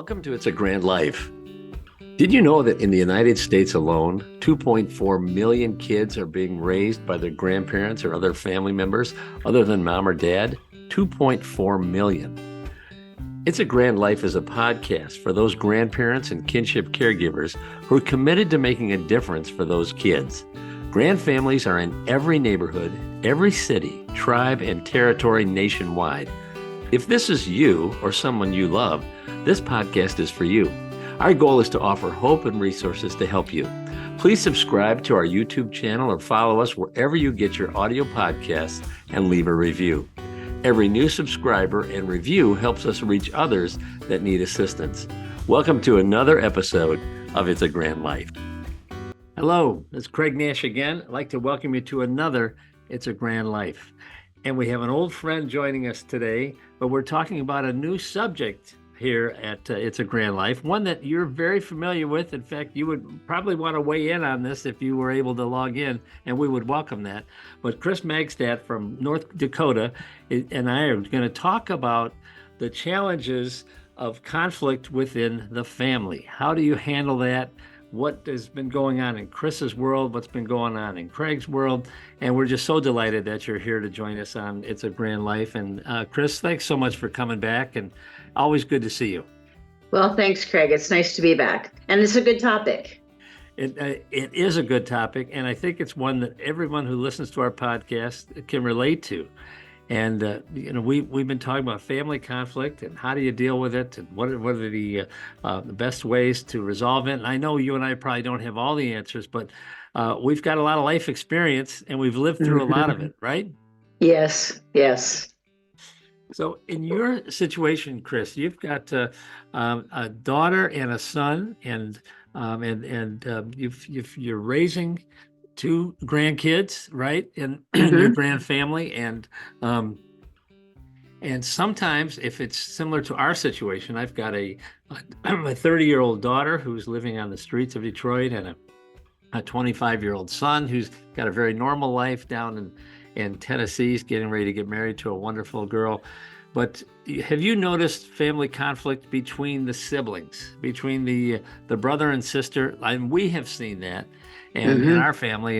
Welcome to It's a Grand Life. Did you know that in the United States alone, 2.4 million kids are being raised by their grandparents or other family members other than mom or dad? 2.4 million. It's a Grand Life is a podcast for those grandparents and kinship caregivers who are committed to making a difference for those kids. Grand families are in every neighborhood, every city, tribe, and territory nationwide. If this is you or someone you love, this podcast is for you. Our goal is to offer hope and resources to help you. Please subscribe to our YouTube channel or follow us wherever you get your audio podcasts and leave a review. Every new subscriber and review helps us reach others that need assistance. Welcome to another episode of It's a Grand Life. Hello, it's Craig Nash again. I'd like to welcome you to another It's a Grand Life. And we have an old friend joining us today, but we're talking about a new subject here at It's a Grand Life, one that you're very familiar with. In fact, you would probably want to weigh in on this if you were able to log in, and we would welcome that. But Kris Magstadt from North Dakota and I are going to talk about the challenges of conflict within the family. How do you handle that? What has been going on in Kris's world, what's been going on in Craig's world. And we're just so delighted that you're here to join us on It's a Grand Life. And Kris, thanks so much for coming back, and always good to see you. Well, thanks, Craig. It's nice to be back. And it's a good topic. It is a good topic, and I think it's one that everyone who listens to our podcast can relate to. And we've been talking about family conflict and how do you deal with it, and what are the best ways to resolve it. And I know you and I probably don't have all the answers, but we've got a lot of life experience and we've lived through a lot of it, right? Yes. So in your situation, Kris, you've got a daughter and a son, and you're raising two grandkids, right? In your grand family. And sometimes if it's similar to our situation, I've got a 30-year-old daughter who's living on the streets of Detroit, and a 25-year-old son who's got a very normal life down in Tennessee. He's getting ready to get married to a wonderful girl. But have you noticed family conflict between the siblings, between the brother and sister? And we have seen that in our family.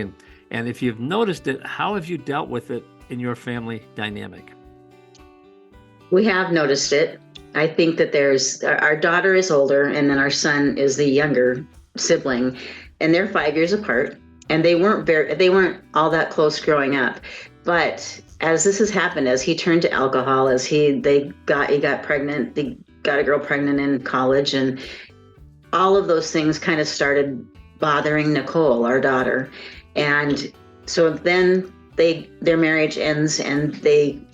And if you've noticed it, how have you dealt with it in your family dynamic? We have noticed it. I think that our daughter is older, and then our son is the younger sibling, and they're 5 years apart. And they weren't all that close growing up. But as this has happened, as he turned to alcohol, as he got pregnant, they got a girl pregnant in college, and all of those things kind of started bothering Nicole, our daughter. And so then their marriage ends, and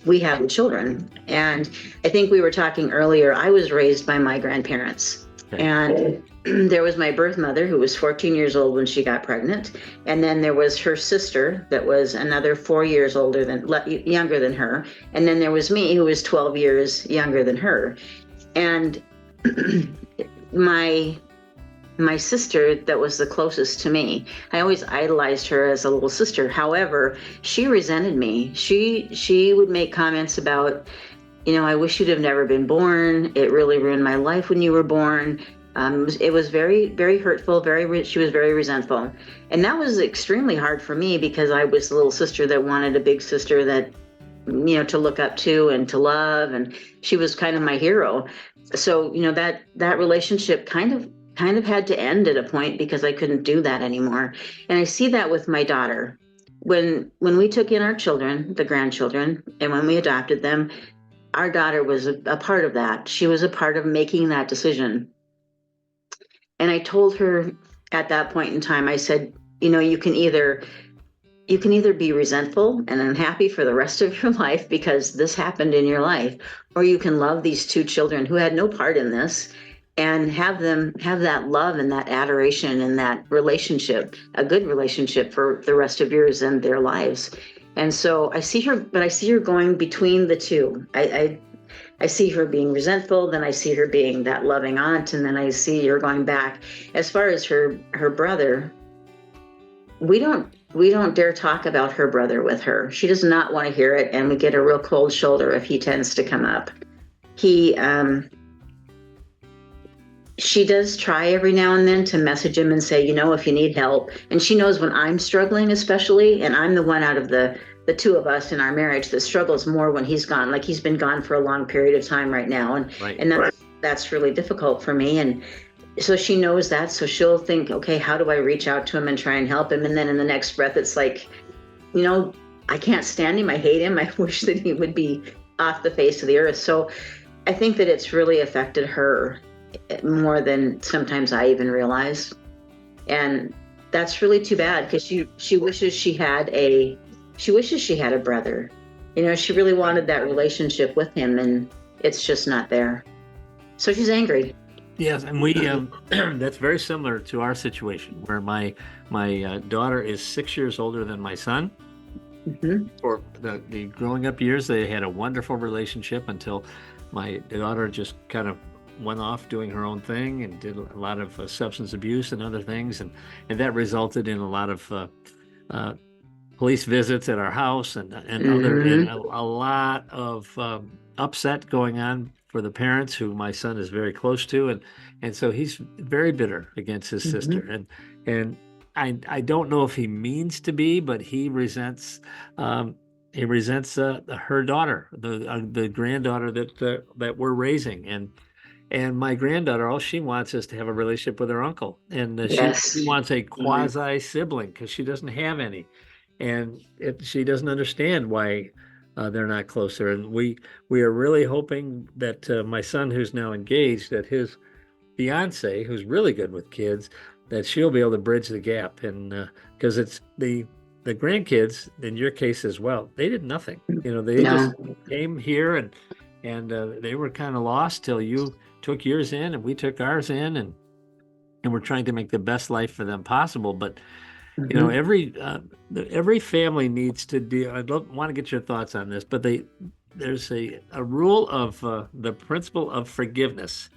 we have children. And I think we were talking earlier, I was raised by my grandparents. Okay. And there was my birth mother, who was 14 years old when she got pregnant. And then there was her sister that was another 4 years younger than her. And then there was me, who was 12 years younger than her. And my sister that was the closest to me, I always idolized her as a little sister. However, she resented me. She would make comments about, I wish you'd have never been born. It really ruined my life when you were born. It was very, very hurtful. She was very resentful. And that was extremely hard for me, because I was the little sister that wanted a big sister that, to look up to and to love. And she was kind of my hero. So, that relationship kind of had to end at a point, because I couldn't do that anymore. And I see that with my daughter. When we took in our children, the grandchildren, and when we adopted them, our daughter was a part of that. She was a part of making that decision. And I told her at that point in time, I said, you can either be resentful and unhappy for the rest of your life because this happened in your life, or you can love these two children who had no part in this, and have them have that love and that adoration and that relationship, a good relationship for the rest of yours and their lives. And so I see her going between the two. I see her being resentful, then I see her being that loving aunt, and then I see her going back. As far as her brother, we don't dare talk about her brother with her. She does not want to hear it, and we get a real cold shoulder if he tends to come up. He She does try every now and then to message him and say, if you need help. And she knows when I'm struggling, especially, and I'm the one out of the two of us in our marriage that struggles more when he's gone. Like he's been gone for a long period of time right now, and Right. and that's really difficult for me. And so she knows that. So she'll think, okay, how do I reach out to him and try and help him? And then in the next breath, it's like, I can't stand him. I hate him. I wish that he would be off the face of the earth. So I think that it's really affected her more than sometimes I even realize. And that's really too bad because she wishes she had a brother. She really wanted that relationship with him, and it's just not there. So she's angry. Yes, and we that's very similar to our situation where my daughter is 6 years older than my son. Mm-hmm. For the growing up years, they had a wonderful relationship until my daughter just kind of went off doing her own thing and did a lot of substance abuse and other things, and that resulted in a lot of police visits at our house and a lot of upset going on for the parents who my son is very close to, and so he's very bitter against his sister, and I don't know if he means to be, but he resents her daughter, the granddaughter that we're raising, and my granddaughter, all she wants is to have a relationship with her uncle, and she wants a quasi sibling because she doesn't have any, and she doesn't understand why they're not closer. And we are really hoping that my son, who's now engaged, that his fiance, who's really good with kids, that she'll be able to bridge the gap, and because it's the grandkids, in your case as well, they did nothing. They just came here and they were kind of lost till you took yours in and we took ours in, and we're trying to make the best life for them possible. But every family needs to deal. I want to get your thoughts on this, but there's a rule of the principle of forgiveness.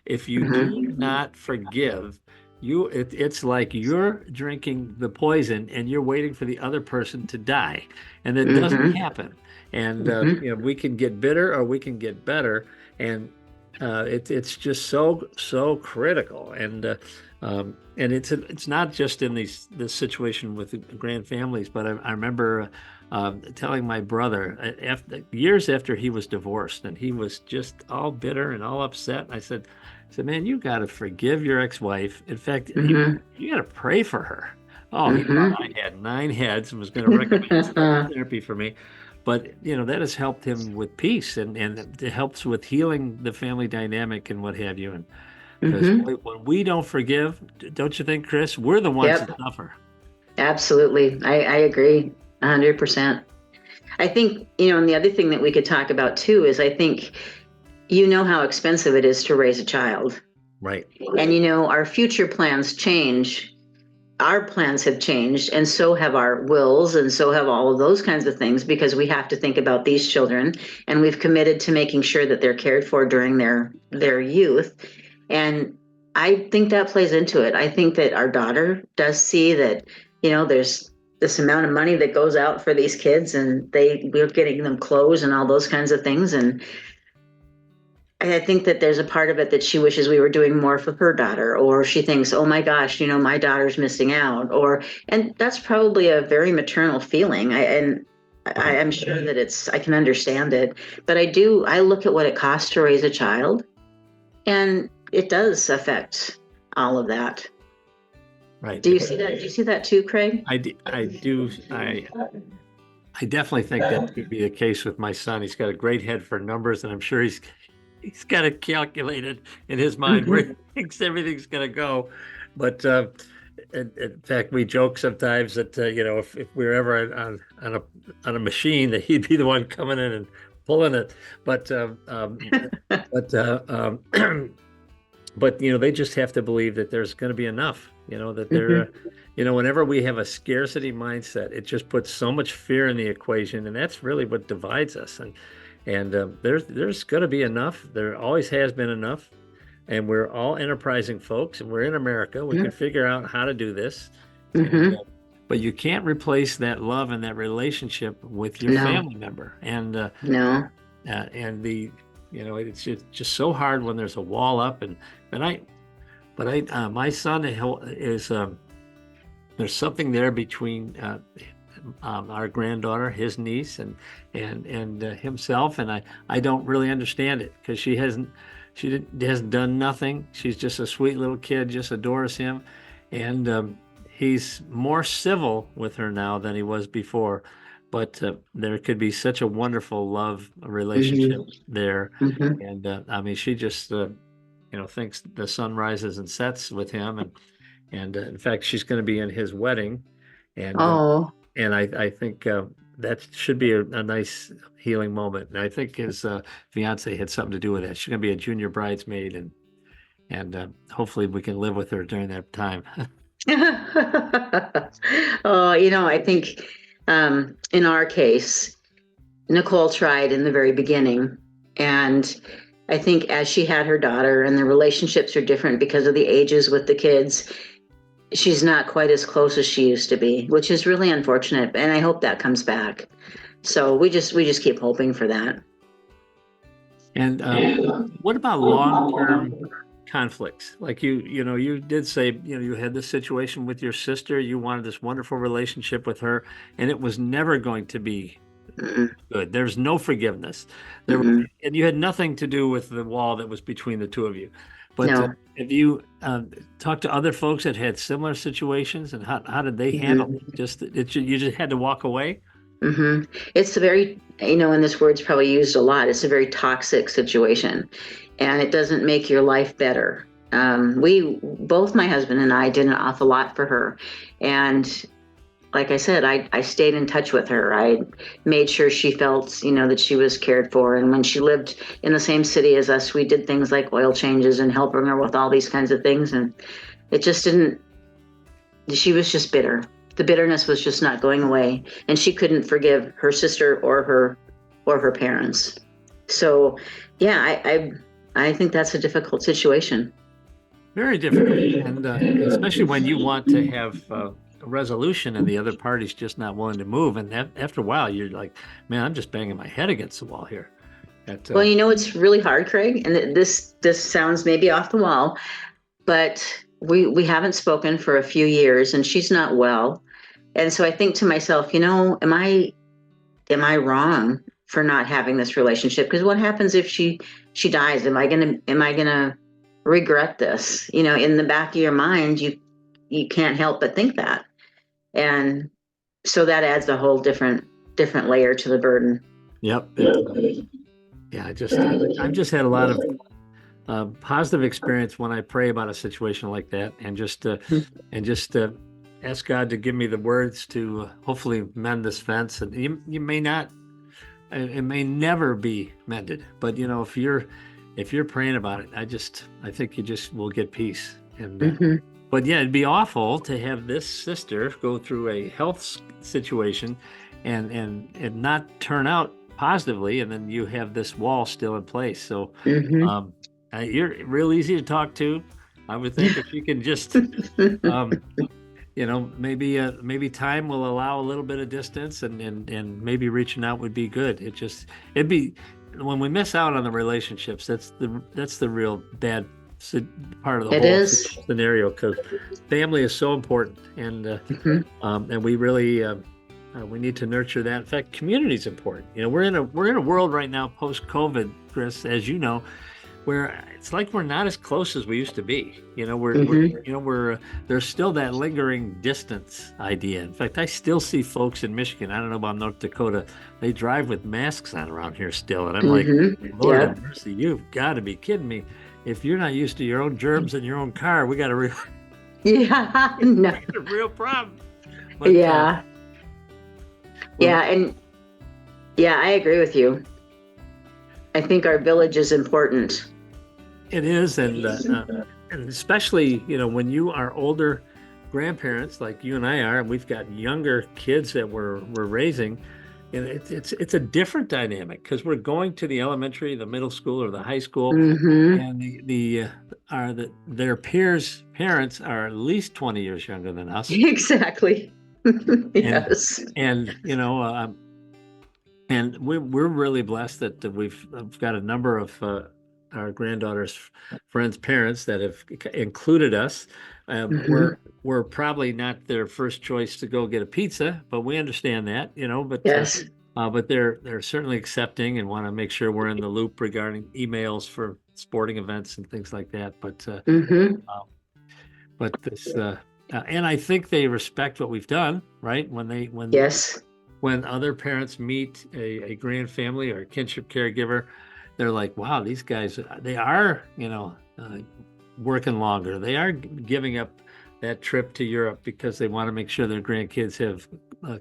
If you do not forgive, it's like you're drinking the poison and you're waiting for the other person to die, and it doesn't happen. And we can get bitter or we can get better, and it's just so critical. And it's not just in this situation with grand families, but I remember telling my brother years after he was divorced and he was just all bitter and all upset. I said, man, you got to forgive your ex-wife. In fact, you got to pray for her. Oh, he thought I had 9 heads and was going to recommend therapy for me. But, that has helped him with peace, and it helps with healing the family dynamic and what have you. And because when we don't forgive, don't you think, Kris, we're the ones that suffer? Absolutely. I agree 100%. I think, and the other thing that we could talk about too is I think, how expensive it is to raise a child. Right. And, our future plans change. Our plans have changed, and so have our wills, and so have all of those kinds of things, because we have to think about these children, and we've committed to making sure that they're cared for during their youth. And I think that plays into it. I think that our daughter does see that, there's this amount of money that goes out for these kids, and we're getting them clothes and all those kinds of things. And I think that there's a part of it that she wishes we were doing more for her daughter, or she thinks, oh my gosh, my daughter's missing out, and that's probably a very maternal feeling. I'm sure that I can understand it, but I look at what it costs to raise a child, and it does affect all of that. Right. Do you see that? Do you see that too, Craig? I do. I definitely think that could be the case with my son. He's got a great head for numbers, and I'm sure he's got it calculated in his mind where he thinks everything's going to go. But in fact, we joke sometimes that if we were ever on a machine, that he'd be the one coming in and pulling it. But they just have to believe that there's going to be enough. That they're, whenever we have a scarcity mindset, it just puts so much fear in the equation, and that's really what divides us. And there's going to be enough. There always has been enough, and we're all enterprising folks, and we're in America. We can figure out how to do this. But you can't replace that love and that relationship with your family member. And it's just so hard when there's a wall up. And But my son is there's something there between our granddaughter, his niece, and himself, and I don't really understand it because hasn't done nothing. She's just a sweet little kid, just adores him, and he's more civil with her now than he was before. But there could be such a wonderful love relationship there, Mm-hmm. and I mean, she just thinks the sun rises and sets with him, and in fact, she's going to be in his wedding, and Oh, I think that should be a nice healing moment. And I think his fiance had something to do with that. She's going to be a junior bridesmaid, and hopefully we can live with her during that time. oh, I think in our case, Nicole tried in the very beginning. And I think as she had her daughter and the relationships are different because of the ages with the kids, she's not quite as close as she used to be, which is really unfortunate. And I hope that comes back. So we just keep hoping for that. And what about long-term conflicts? Like you did say, you had this situation with your sister. You wanted this wonderful relationship with her, and it was never going to be Mm-mm, good. There's no forgiveness. mm-mm, And you had nothing to do with the wall that was between the two of you. But no. have you talked to other folks that had similar situations, and how did they handle it? You just had to walk away? Hmm. It's a very, and this word's probably used a lot, it's a very toxic situation and it doesn't make your life better. Both my husband and I did an awful lot for her. And like I said, I stayed in touch with her. I made sure she felt, that she was cared for. And when she lived in the same city as us, we did things like oil changes and helping her with all these kinds of things. And it just didn't, she was just bitter. The bitterness was just not going away, and she couldn't forgive her sister or her parents. So, yeah, I think that's a difficult situation. Very difficult, and especially when you want to have a resolution and the other party's just not willing to move. And after a while, you're like, man, I'm just banging my head against the wall here. That, Well, it's really hard, Craig, and this sounds maybe off the wall, but we haven't spoken for a few years, and she's not well. And so I think to myself, am I wrong for not having this relationship? Because what happens if she dies? Am I gonna regret this? In the back of your mind, you can't help but think that. And so that adds a whole different layer to the burden. yep. Yeah, I've just had a lot of positive experience when I pray about a situation like that, and just ask God to give me the words to hopefully mend this fence. And you may not, it may never be mended, but if you're praying about it, I think you just will get peace. And Hmm. but yeah, it'd be awful to have this sister go through a health situation and not turn out positively, and then you have this wall still in place. So Hmm. um, you're real easy to talk to. I would think if you can just um, maybe time will allow a little bit of distance, and maybe reaching out would be good. It'd be when we miss out on the relationships, that's the real bad part of the It whole is. scenario, because family is so important, Hmm. and we really we need to nurture that. In fact, community is important. We're in a world right now post COVID, Kris, as you know, where it's like we're not as close as we used to be. We're there's still that lingering distance idea. In fact, I still see folks in Michigan. I don't know about North Dakota. They drive with masks on around here still, and I'm like, Hmm. Lord Yeah. have mercy, you've got to be kidding me. If you're not used to your own germs in your own car, we got a real, Yeah. No. a real problem. But Yeah. well, Yeah. And yeah, I agree with you. I think our village is important. it is, and especially when you are older grandparents like you and I are, and we've got younger kids that we're raising, and it's a different dynamic because we're going to the elementary, the middle school, or the high school, Hmm. and their peers' parents are at least 20 years younger than us, Exactly. and Yes. and and we're really blessed that we've got a number of our granddaughter's friends' parents that have included us. Hmm. We're probably not their first choice to go get a pizza, but we understand that, Yes. but they're certainly accepting and want to make sure we're in the loop regarding emails for sporting events and things like that. Hmm. Uh, but this and I think they respect what we've done, right? Yes. When other parents meet a grand family or a kinship caregiver, they're like, wow, these guys, they are, working longer. They are giving up that trip to Europe because they want to make sure their grandkids have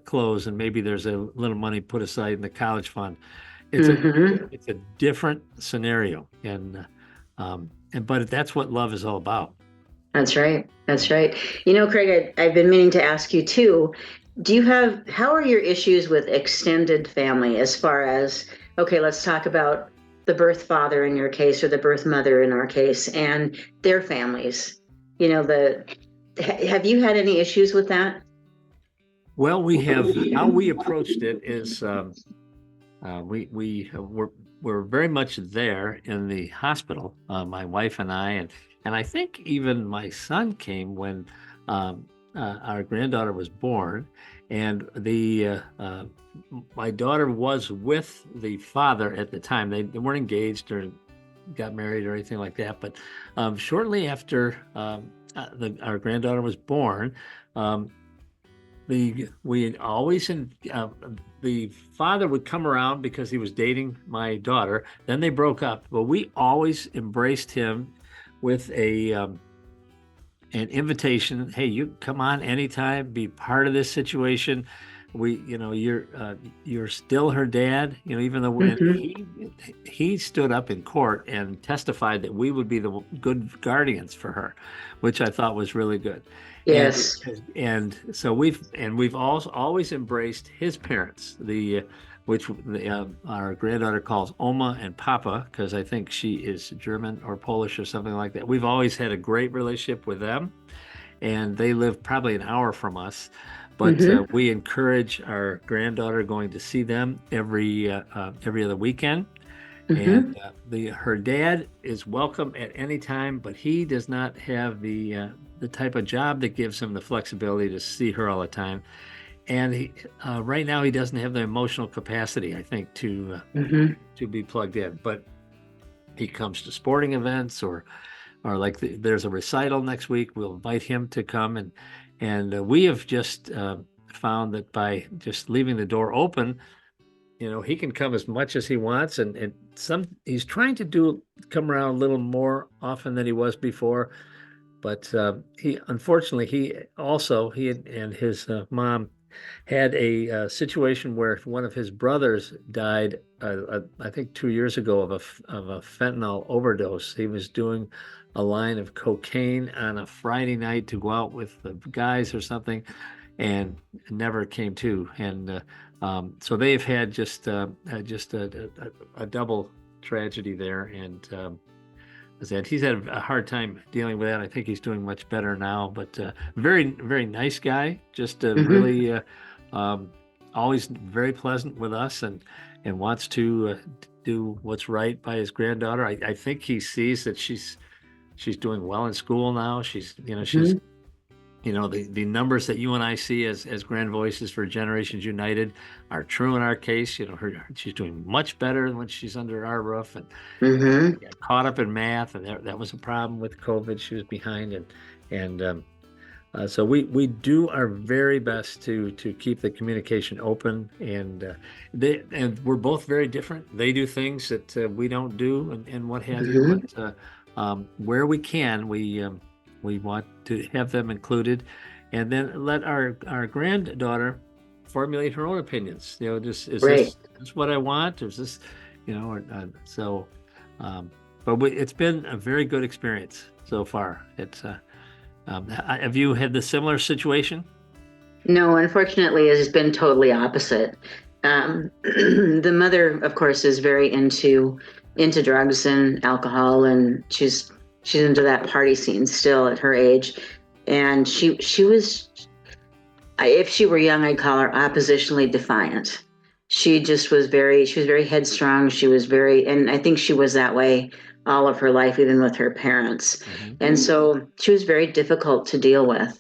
clothes and maybe there's a little money put aside in the college fund. It's a Hmm. it's a different scenario, but that's what love is all about. That's right. That's right. Craig, I've been meaning to ask you too. How are your issues with extended family as far as, okay, let's talk about the birth father in your case or the birth mother in our case and their families? Have you had any issues with that? Well, we have how we approached it is we're very much there in the hospital, my wife and I, and I think even my son came when our granddaughter was born, and the my daughter was with the father at the time. They weren't engaged or got married or anything like that, but shortly after our granddaughter was born. Um, we always the father would come around because he was dating my daughter. Then they broke up, but we always embraced him with an invitation. Hey, you come on anytime, be part of this situation. You're still her dad. Even though and Hmm. he stood up in court and testified that we would be the good guardians for her, which I thought was really good. And Yes. so we've also always embraced his parents, our granddaughter calls Oma and Papa because I think she is German or Polish or something like that. We've always had a great relationship with them, and they live probably an hour from us. But Hmm. we encourage our granddaughter going to see them every other weekend. And Hmm. her dad is welcome at any time, but he does not have the type of job that gives him the flexibility to see her all the time. And right now he doesn't have the emotional capacity, I think, Hmm. to be plugged in. But he comes to sporting events or like there's a recital next week. We'll invite him to come, and we have just found that by just leaving the door open, he can come as much as he wants, and he's trying to come around a little more often than he was before. But he unfortunately he and his mom had a situation where one of his brothers died, I think 2 years ago of a fentanyl overdose. He was doing a line of cocaine on a Friday night to go out with the guys or something, and never came to. And so they've had just a double tragedy there, and he's had a hard time dealing with that. I think he's doing much better now, but very, very nice guy. Just Hmm. really um, always very pleasant with us and wants to do what's right by his granddaughter. I think he sees that she's doing well in school now. She's Hmm. the numbers that you and I see as grand voices for Generations United are true in our case. She's doing much better when she's under our roof, and Hmm. got caught up in math, and that was a problem with COVID. She was behind, and so we do our very best to keep the communication open, and we're both very different. They do things that we don't do, and what have you. Hmm. But where we can, we want to have them included, and then let our granddaughter formulate her own opinions. Just is Right. this what I want, or is this, or so. Um, but it's been a very good experience so far. Have you had the similar situation? No, unfortunately, it has been totally opposite. The mother, of course, is very into drugs and alcohol, and she's into that party scene still at her age. And she was, if she were young, I'd call her oppositionally defiant. She was very headstrong. She was very, and I think she was that way all of her life, even with her parents. Mm-hmm. And so she was very difficult to deal with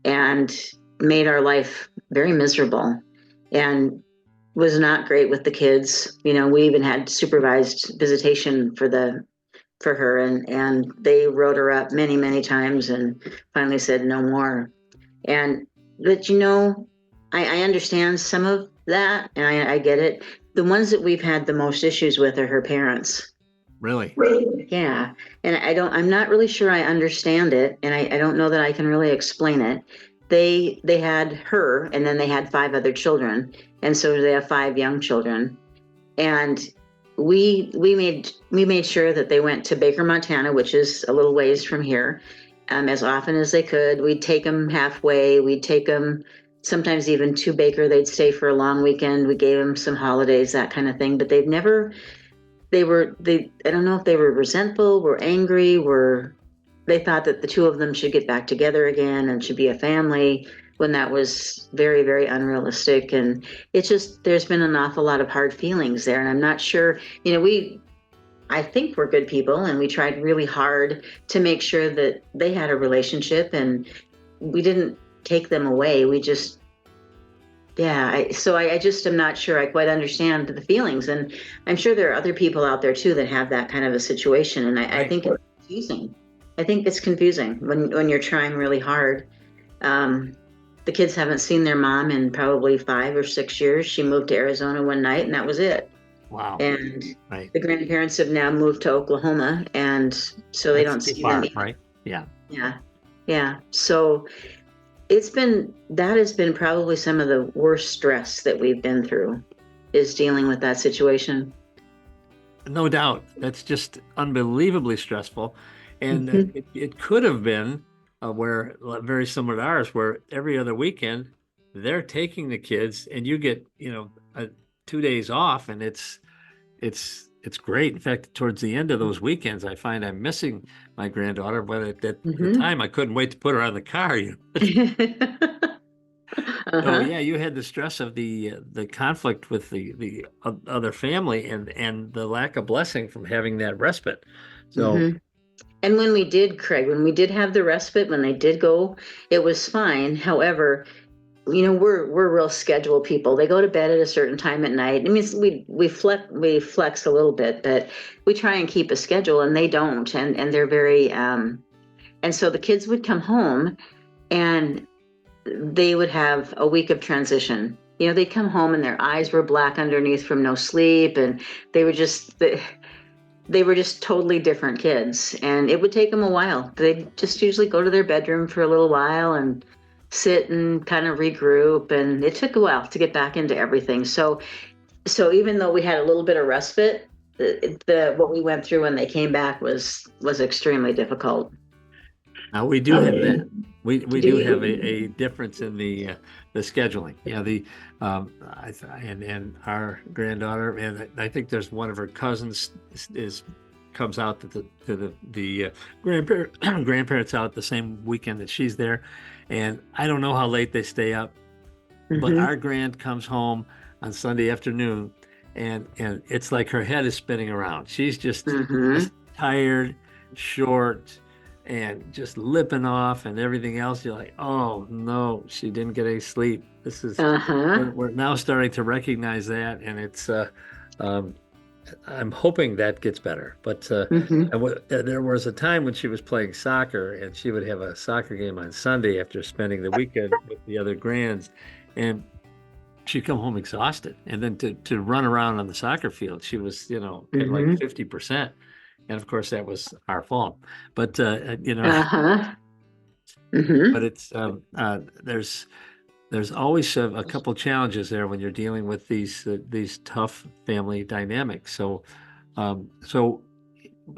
and made our life very miserable and was not great with the kids. You know, we even had supervised visitation for her, and they wrote her up many, many times and finally said no more. And but I understand some of that, and I get it. The ones that we've had the most issues with are her parents. Really? Yeah. And I'm not really sure I understand it, and I don't know that I can really explain it. They had her, and then they had 5 other children, and so they have 5 young children. And we made sure that they went to Baker, Montana, which is a little ways from here, as often as they could. We'd take them halfway. We'd take them sometimes even to Baker. They'd stay for a long weekend. We gave them some holidays, that kind of thing. But I don't know if they were resentful, were angry, they thought that the 2 of them should get back together again and should be a family, when that was very, very unrealistic. And it's just, there's been an awful lot of hard feelings there. And I'm not sure, I think we're good people, and we tried really hard to make sure that they had a relationship, and we didn't take them away. We just, I just am not sure I quite understand the feelings. And I'm sure there are other people out there too that have that kind of a situation. And I think it's confusing. I think it's confusing when you're trying really hard. The kids haven't seen their mom in probably 5 or 6 years. She moved to Arizona one night, and that was it. Wow. And the grandparents have now moved to Oklahoma, and so they don't see them. Right? Yeah. Yeah. So that has been probably some of the worst stress that we've been through, is dealing with that situation. No doubt. That's just unbelievably stressful. And it could have been where very similar to ours, where every other weekend they're taking the kids and you get, 2 days off, and it's great. In fact, towards the end of those weekends, I find I'm missing my granddaughter, but at the time I couldn't wait to put her on the car. So yeah, you had the stress of the conflict with the other family and the lack of blessing from having that respite. So. And when we did, Craig, when we did have the respite, when they did go, it was fine. However, we're real scheduled people. They go to bed at a certain time at night. I mean, we flex a little bit, but we try and keep a schedule, and they don't. And they're very, and so the kids would come home, and they would have a week of transition. They'd come home and their eyes were black underneath from no sleep, and they were just totally different kids, and it would take them a while. They'd just usually go to their bedroom for a little while and sit and kind of regroup, and it took a while to get back into everything. So even though we had a little bit of respite, what we went through when they came back was extremely difficult. Now we do have that. We do have a difference in the scheduling. And our granddaughter, and I think there's one of her cousins comes out to the grandparents out the same weekend that she's there, and I don't know how late they stay up, but our grand comes home on Sunday afternoon, and it's like her head is spinning around. She's just tired, short, and just lipping off and everything else. You're like, oh no, she didn't get any sleep. This is we're now starting to recognize that, and it's I'm hoping that gets better. But there was a time when she was playing soccer, and she would have a soccer game on Sunday after spending the weekend with the other grands, and she'd come home exhausted, and then to run around on the soccer field, she was like 50%. And of course, that was our fault. But but it's there's always a couple challenges there when you're dealing with these tough family dynamics. So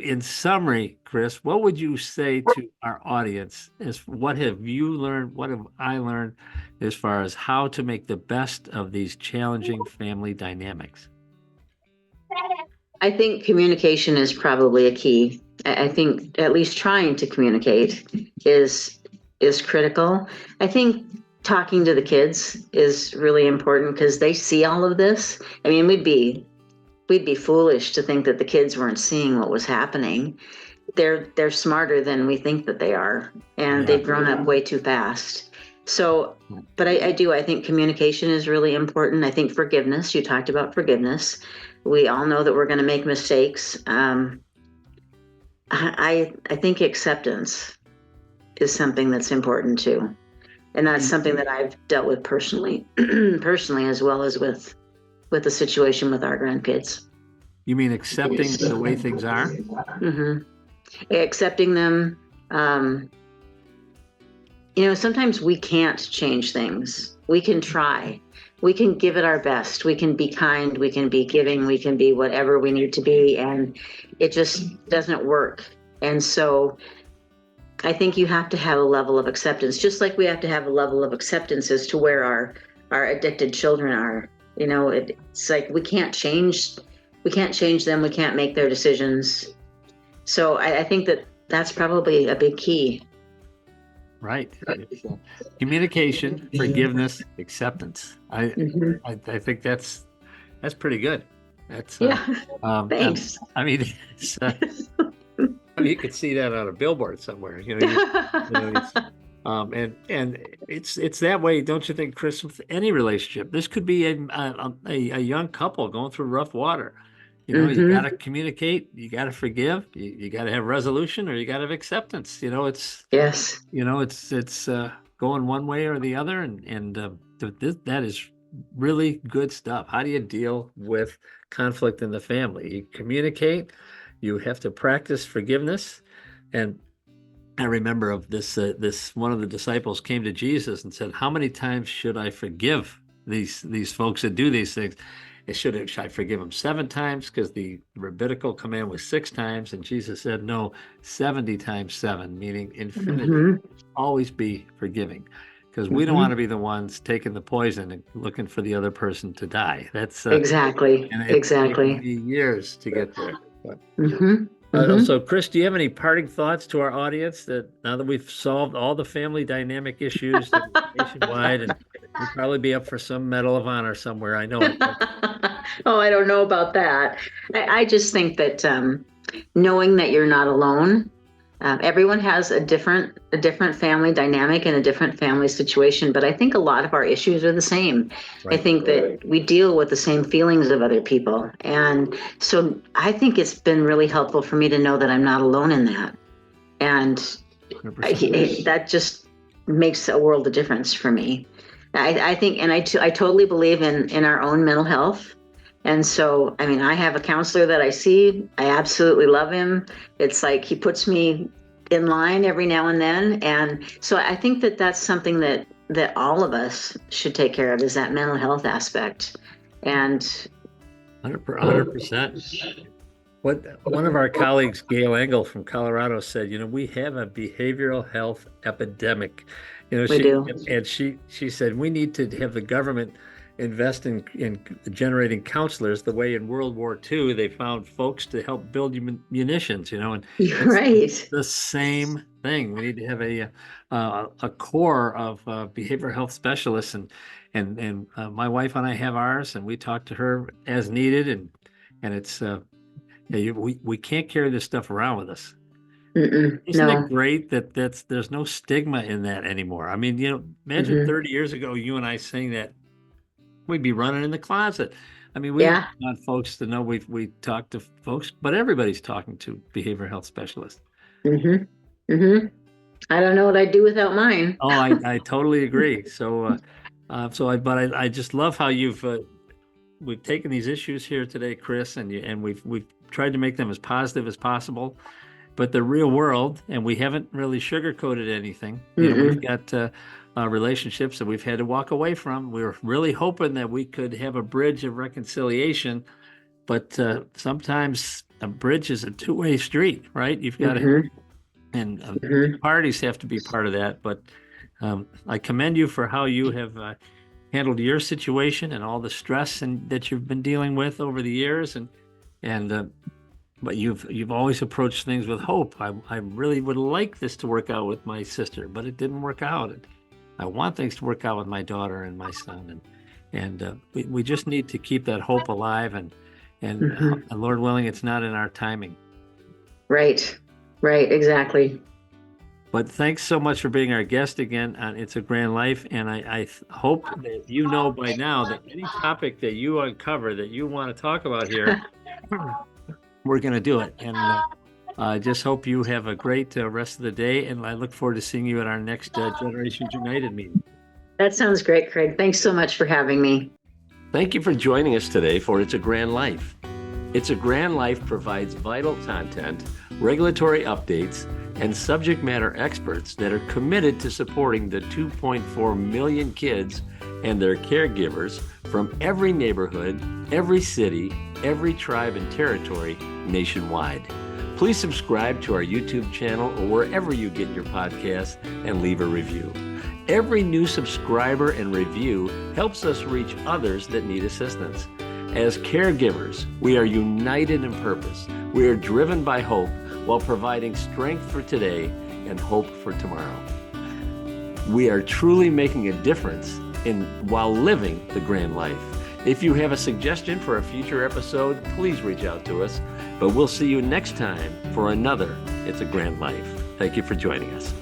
in summary, Kris, what would you say to our audience? What have you learned? What have I learned as far as how to make the best of these challenging family dynamics? I think communication is probably a key. I think at least trying to communicate is critical. I think talking to the kids is really important because they see all of this. I mean, we'd be we'd be foolish to think that the kids weren't seeing what was happening. They're smarter than we think that they are, and Yeah. they've grown up way too fast. So, but I think think is really important. I think forgiveness, you talked about forgiveness. We all know that we're going to make mistakes. I think acceptance is something that's important too. And that's something that I've dealt with personally, personally, as well as with the situation with our grandkids. You mean accepting the way things are? Mm-hmm. Accepting them. Sometimes we can't change things. We can try. We can give it our best. We can be kind. We can be giving. We can be whatever we need to be. And it just doesn't work. And so I think you have to have a level of acceptance, just like we have to have a level of acceptance as to where our addicted children are. It's like we can't change them. We can't make their decisions. So I think that's probably a big key. Right. Communication, forgiveness, accepence. I think that's pretty good. That's Thanks. I mean, you could see that on a billboard somewhere. And it's that way, don't you think, Kris? With any relationship, this could be a young couple going through rough water. You got to communicate, you got to forgive, you got to have resolution, or you got to have acceptance. Yes. It's going one way or the other, and that is really good stuff. How do you deal with conflict in the family? You communicate. You have to practice forgiveness. And I remember of this one of the disciples came to Jesus and said, "How many times should I forgive these folks that do these things? Should I forgive them 7 times? Because the rabbinical command was 6 times." And Jesus said, "No, 70 times 7, meaning infinity. Always be forgiving, because we don't want to be the ones taking the poison and looking for the other person to die." That's exactly. and it's taken me years to get there. But, so, Kris, do you have any parting thoughts to our audience, that now that we've solved all the family dynamic issues nationwide, and we'll probably be up for some Medal of Honor somewhere? I know it. Oh, I don't know about that. I just think that knowing that you're not alone. Everyone has a different family dynamic and a different family situation, but I think a lot of our issues are the same. Right. I think that we deal with the same feelings of other people, and so I think it's been really helpful for me to know that I'm not alone in that, and that just makes a world of difference for me. I think, and I totally believe in our own mental health. And so, I mean, I have a counselor that I see. I absolutely love him. It's like he puts me in line every now and then. And so I think that that's something that all of us should take care of, is that mental health aspect. And 100%. One of our colleagues, Gail Engel from Colorado, said, we have a behavioral health epidemic. We do. And she said, we need to have the government invest in generating counselors the way in World War II they found folks to help build munitions, and it's the same thing. We need to have a core of behavioral health specialists, and my wife and I have ours, and we talk to her as needed, and it's we can't carry this stuff around with us. Isn't it great that there's no stigma in that anymore? I mean, imagine 30 years ago, you and I saying that, we'd be running in the closet. I mean, we want folks to know we talk to folks, but everybody's talking to behavioral health specialists. I don't know what I'd do without mine. Oh, I totally agree. So I just love how we've taken these issues here today, Kris, and we've tried to make them as positive as possible. But the real world, and we haven't really sugarcoated anything. We've got relationships that we've had to walk away from. We were really hoping that we could have a bridge of reconciliation, but sometimes a bridge is a two-way street, right? You've got to, and parties have to be part of that. But I commend you for how you have handled your situation and all the stress that you've been dealing with over the years, but you've always approached things with hope. I really would like this to work out with my sister, but it didn't work out. I want things to work out with my daughter and my son, and we just need to keep that hope alive, And Mhm. Lord willing, it's not in our timing. Right, right, exactly. But thanks so much for being our guest again on It's a Grand Life. And I hope that you know by now that any topic that you uncover that you want to talk about here, we're going to do it. And I just hope you have a great rest of the day. And I look forward to seeing you at our next Generations United meeting. That sounds great, Craig. Thanks so much for having me. Thank you for joining us today for It's a Grand Life. It's a Grand Life provides vital content, regulatory updates, and subject matter experts that are committed to supporting the 2.4 million kids and their caregivers from every neighborhood, every city, every tribe and territory nationwide. Please subscribe to our YouTube channel or wherever you get your podcasts and leave a review. Every new subscriber and review helps us reach others that need assistance. As caregivers, we are united in purpose. We are driven by hope while providing strength for today and hope for tomorrow. We are truly making a difference while living the grand life. If you have a suggestion for a future episode, please reach out to us. But we'll see you next time for another It's a Grand Life. Thank you for joining us.